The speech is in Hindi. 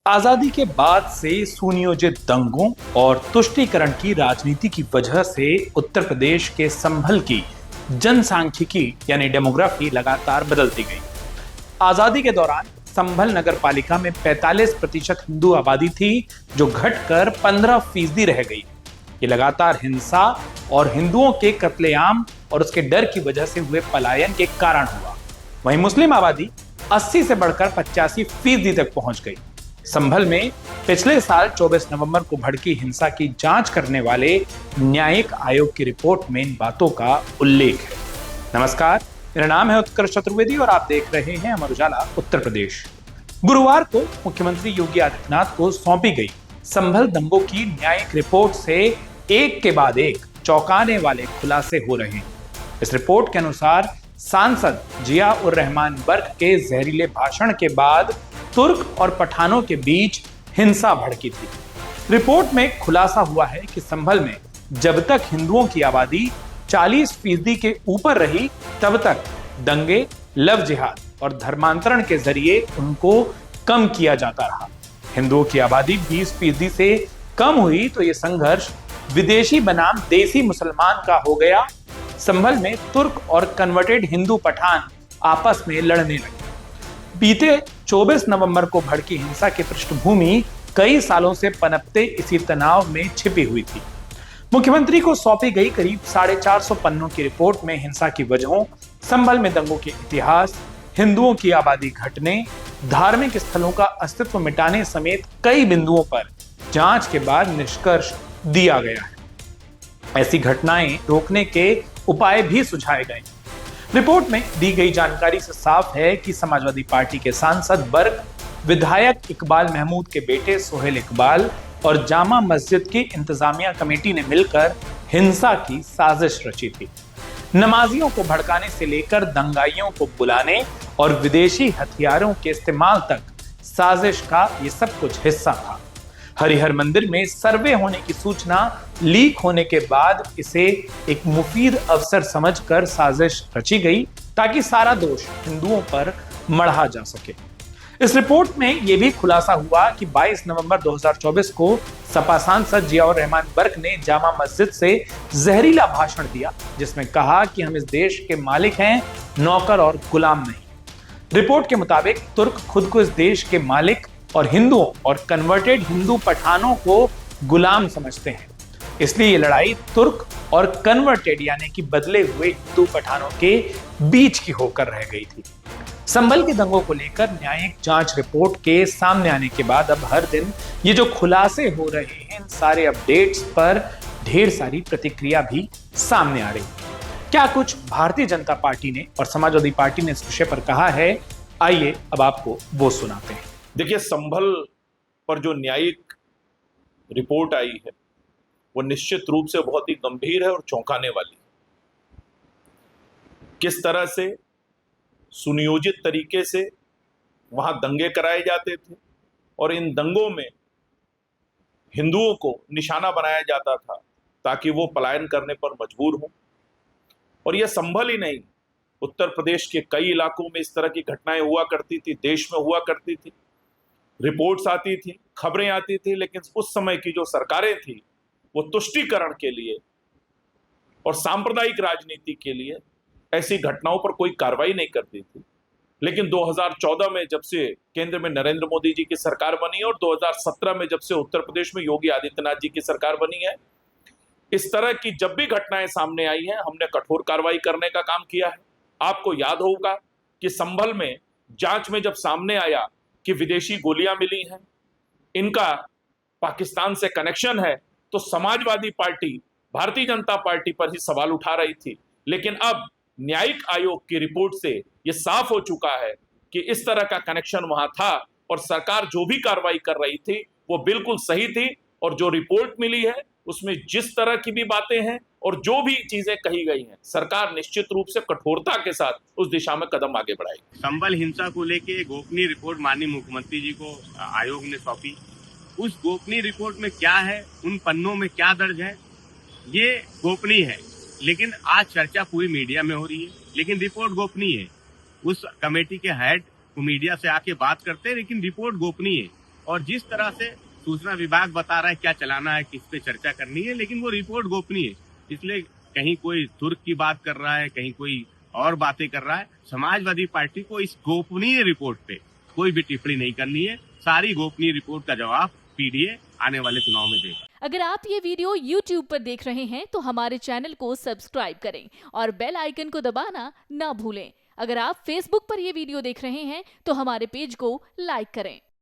आजादी के बाद से सुनियोजित दंगों और तुष्टीकरण की राजनीति की वजह से उत्तर प्रदेश के संभल की जनसांख्यिकी यानी डेमोग्राफी लगातार बदलती गई। आजादी के दौरान संभल नगर पालिका में 45% हिंदू आबादी थी, जो घटकर 15% रह गई। ये लगातार हिंसा और हिंदुओं के कत्लेआम और उसके डर की वजह से हुए पलायन के कारण हुआ। वहीं मुस्लिम आबादी 80 से बढ़कर 85% तक पहुंच गई। संभल में पिछले साल 24 नवंबर को भड़की हिंसा की जांच करने वाले न्यायिक आयोग की रिपोर्ट में इन बातों का उल्लेख है। नमस्कार, मेरा नाम है उत्कर्ष चतुर्वेदी और आप देख रहे हैं अमर उजाला उत्तर प्रदेश। गुरुवार को मुख्यमंत्री योगी आदित्यनाथ को सौंपी गई संभल दंगों की न्यायिक रिपोर्ट से एक के बाद एक चौंकाने वाले खुलासे हो रहे हैं। इस रिपोर्ट के अनुसार सांसद जिया उर रहमान बर्क के जहरीले भाषण के बाद तुर्क और पठानों के बीच हिंसा भड़की थी। रिपोर्ट में खुलासा हुआ है कि संभल में जब तक हिंदुओं की आबादी 40% के ऊपर रही, तब तक दंगे, लव जिहाद और धर्मांतरण के जरिए उनको कम किया जाता रहा। हिंदुओं की आबादी 20% से कम हुई तो यह संघर्ष विदेशी बनाम देसी मुसलमान का हो गया। संभल में तुर्क और कन्वर्टेड हिंदू पठान आपस में लड़ने लगे। बीते 24 नवंबर को भड़की हिंसा की पृष्ठभूमि कई सालों से पनपते इसी तनाव में छिपी हुई थी। मुख्यमंत्री को सौंपी गई करीब 450 पन्नों की रिपोर्ट में हिंसा की वजहों, संभल में दंगों के इतिहास, हिंदुओं की आबादी घटने, धार्मिक स्थलों का अस्तित्व मिटाने समेत कई बिंदुओं पर जांच के बाद निष्कर्ष दिया गया है। ऐसी घटनाएं रोकने के उपाय भी सुझाए गए। रिपोर्ट में दी गई जानकारी से साफ है कि समाजवादी पार्टी के सांसद बर्क, विधायक इकबाल महमूद के बेटे सोहेल इकबाल और जामा मस्जिद की इंतजामिया कमेटी ने मिलकर हिंसा की साजिश रची थी। नमाजियों को भड़काने से लेकर दंगाइयों को बुलाने और विदेशी हथियारों के इस्तेमाल तक साजिश का ये सब कुछ हिस्सा था। हरिहर मंदिर में सर्वे होने की सूचना लीक होने के बाद इसे एक मुफीद अवसर समझकर साजिश रची गई ताकि सारा दोष हिंदुओं पर मढ़ा जा सके। इस रिपोर्ट में यह भी खुलासा हुआ कि 22 नवंबर 2024 को सपा सांसद जिया उर रहमान बर्क ने जामा मस्जिद से जहरीला भाषण दिया, जिसमें कहा कि हम इस देश के मालिक हैं, नौकर और गुलाम नहीं। रिपोर्ट के मुताबिक तुर्क खुद को इस देश के मालिक और हिंदुओं और कन्वर्टेड हिंदू पठानों को गुलाम समझते हैं। इसलिए ये लड़ाई तुर्क और कन्वर्टेड यानी कि बदले हुए हिंदू पठानों के बीच की होकर रह गई थी। संभल के दंगों को लेकर न्यायिक जांच रिपोर्ट के सामने आने के बाद अब हर दिन ये जो खुलासे हो रहे हैं, इन सारे अपडेट्स पर ढेर सारी प्रतिक्रिया भी सामने आ रही है। क्या कुछ भारतीय जनता पार्टी ने और समाजवादी पार्टी ने इस विषय पर कहा है, आइए अब आपको वो सुनाते हैं। देखिए, संभल पर जो न्यायिक रिपोर्ट आई है वो निश्चित रूप से बहुत ही गंभीर है और चौंकाने वाली है। किस तरह से सुनियोजित तरीके से वहां दंगे कराए जाते थे और इन दंगों में हिंदुओं को निशाना बनाया जाता था ताकि वो पलायन करने पर मजबूर हों। और यह संभल ही नहीं, उत्तर प्रदेश के कई इलाकों में इस तरह की घटनाएं हुआ करती थी, देश में हुआ करती थी। रिपोर्ट्स आती थी, खबरें आती थी, लेकिन उस समय की जो सरकारें थी वो तुष्टीकरण के लिए और सांप्रदायिक राजनीति के लिए ऐसी घटनाओं पर कोई कार्रवाई नहीं करती थी। लेकिन 2014 में जब से केंद्र में नरेंद्र मोदी जी की सरकार बनी है और 2017 में जब से उत्तर प्रदेश में योगी आदित्यनाथ जी की सरकार बनी है, इस तरह की जब भी घटनाएं सामने आई हैं, हमने कठोर कार्रवाई करने का काम किया है। आपको याद होगा कि संभल में जांच में जब सामने आया कि विदेशी गोलियां मिली हैं, इनका पाकिस्तान से कनेक्शन है, तो समाजवादी पार्टी भारतीय जनता पार्टी पर ही सवाल उठा रही थी। लेकिन अब न्यायिक आयोग की रिपोर्ट से यह साफ हो चुका है कि इस तरह का कनेक्शन वहां था और सरकार जो भी कार्रवाई कर रही थी वो बिल्कुल सही थी। और जो रिपोर्ट मिली है उसमें जिस तरह की भी बातें हैं और जो भी चीजें कही गई हैं, सरकार निश्चित रूप से कठोरता के साथ उस दिशा में कदम आगे बढ़ाएगी। संभल हिंसा को लेके गोपनीय रिपोर्ट माननीय मुख्यमंत्री जी को आयोग ने सौंपी। उस गोपनीय रिपोर्ट में क्या है, उन पन्नों में क्या दर्ज है, ये गोपनीय है। लेकिन आज चर्चा पूरी मीडिया में हो रही है, लेकिन रिपोर्ट गोपनीय है। उस कमेटी के हेड को मीडिया से आके बात करते हैं, लेकिन रिपोर्ट गोपनीय है। और जिस तरह से सूचना विभाग बता रहा है क्या चलाना है, किस पे चर्चा करनी है, लेकिन वो रिपोर्ट गोपनीय है। इसलिए कहीं कोई तुर्क की बात कर रहा है, कहीं कोई और बातें कर रहा है। समाजवादी पार्टी को इस गोपनीय रिपोर्ट पे कोई भी टिप्पणी नहीं करनी है। सारी गोपनीय रिपोर्ट का जवाब पीडीए आने वाले चुनाव में देगा। अगर आप ये वीडियो YouTube पर देख रहे हैं तो हमारे चैनल को सब्सक्राइब करें और बेल आइकन को दबाना ना भूलें। अगर आप Facebook पर ये वीडियो देख रहे हैं तो हमारे पेज को लाइक करें।